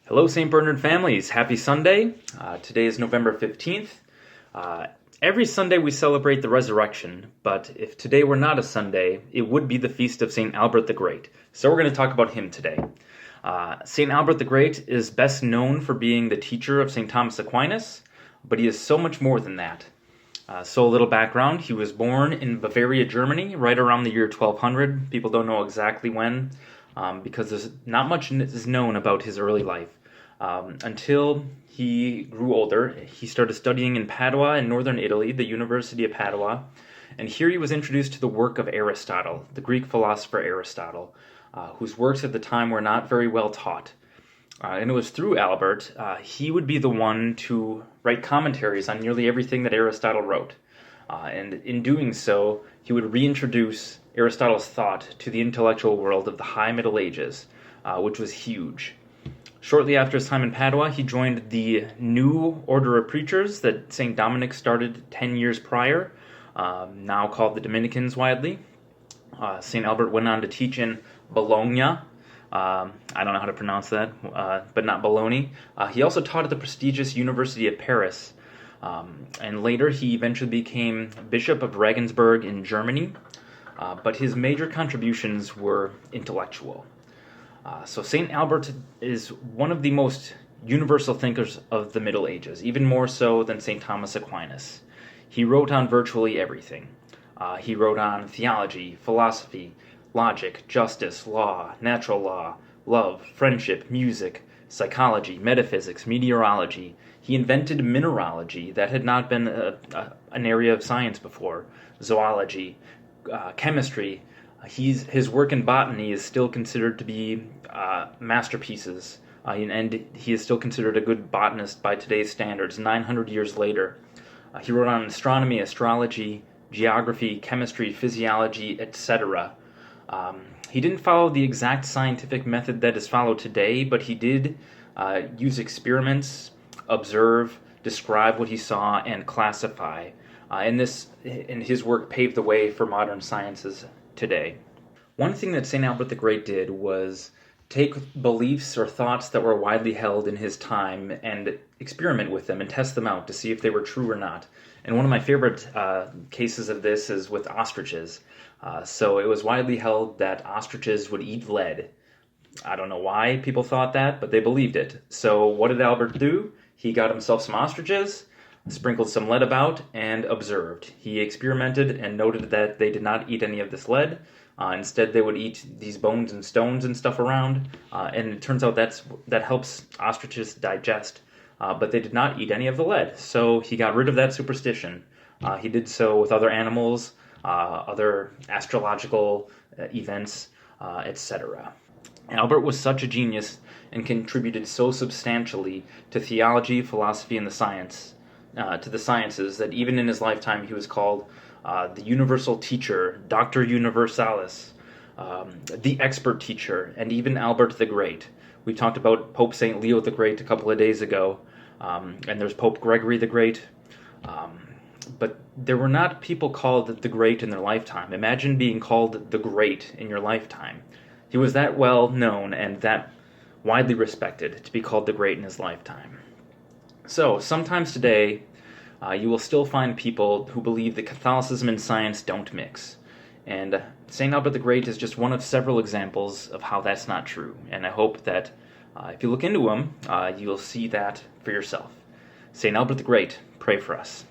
Hello, St. Bernard families. Happy Sunday. Today is November 15th. Every Sunday we celebrate the resurrection, but if today were not a Sunday, it would be the feast of St. Albert the Great. So we're going to talk about him today. St. Albert the Great is best known for being the teacher of St. Thomas Aquinas, but he is so much more than that. So a little background, he was born in Bavaria, Germany, right around the year 1200. People don't know exactly when, because there's not much is known about his early life. Until he grew older, he started studying in Padua in northern Italy, the University of Padua, and here he was introduced to the work of Aristotle, the Greek philosopher Aristotle, whose works at the time were not very well taught. And it was through Albert, he would be the one to write commentaries on nearly everything that Aristotle wrote. And in doing so, he would reintroduce Aristotle's thought to the intellectual world of the High Middle Ages, which was huge. Shortly after his time in Padua, he joined the new order of preachers that St. Dominic started 10 years prior, now called the Dominicans widely. St. Albert went on to teach in Bologna. I don't know how to pronounce that, but not Bologna. He also taught at the prestigious University of Paris. And later he eventually became Bishop of Regensburg in Germany. But his major contributions were intellectual. So St. Albert is one of the most universal thinkers of the Middle Ages, even more so than St. Thomas Aquinas. He wrote on virtually everything. He wrote on theology, philosophy, logic, justice, law, natural law, love, friendship, music, psychology, metaphysics, meteorology. He invented mineralogy that had not been an area of science before, zoology, chemistry. His work in botany is still considered to be masterpieces, and he is still considered a good botanist by today's standards, 900 years later. He wrote on astronomy, astrology, geography, chemistry, physiology, etc. He didn't follow the exact scientific method that is followed today, but he did use experiments, observe, describe what he saw, and classify. And his work paved the way for modern sciences today. One thing that St. Albert the Great did was take beliefs or thoughts that were widely held in his time and experiment with them and test them out to see if they were true or not. And one of my favorite cases of this is with ostriches. So it was widely held that ostriches would eat lead. I don't know why people thought that, but they believed it. So what did Albert do? He got himself some ostriches, sprinkled some lead about, and observed. He experimented and noted that they did not eat any of this lead. Instead, they would eat these bones and stones and stuff around, and it turns out that helps ostriches digest, but they did not eat any of the lead. So he got rid of that superstition. He did so with other animals, other astrological events, etc. Albert was such a genius and contributed so substantially to theology, philosophy, and to the sciences, that even in his lifetime he was called the universal teacher, Doctor Universalis, the expert teacher, and even Albert the Great. We talked about Pope St. Leo the Great a couple of days ago, and there's Pope Gregory the Great. But there were not people called the Great in their lifetime. Imagine being called the Great in your lifetime. He was that well known and that widely respected to be called the Great in his lifetime. So, sometimes today, you will still find people who believe that Catholicism and science don't mix. And St. Albert the Great is just one of several examples of how that's not true. And I hope that if you look into him, you'll see that for yourself. St. Albert the Great, pray for us.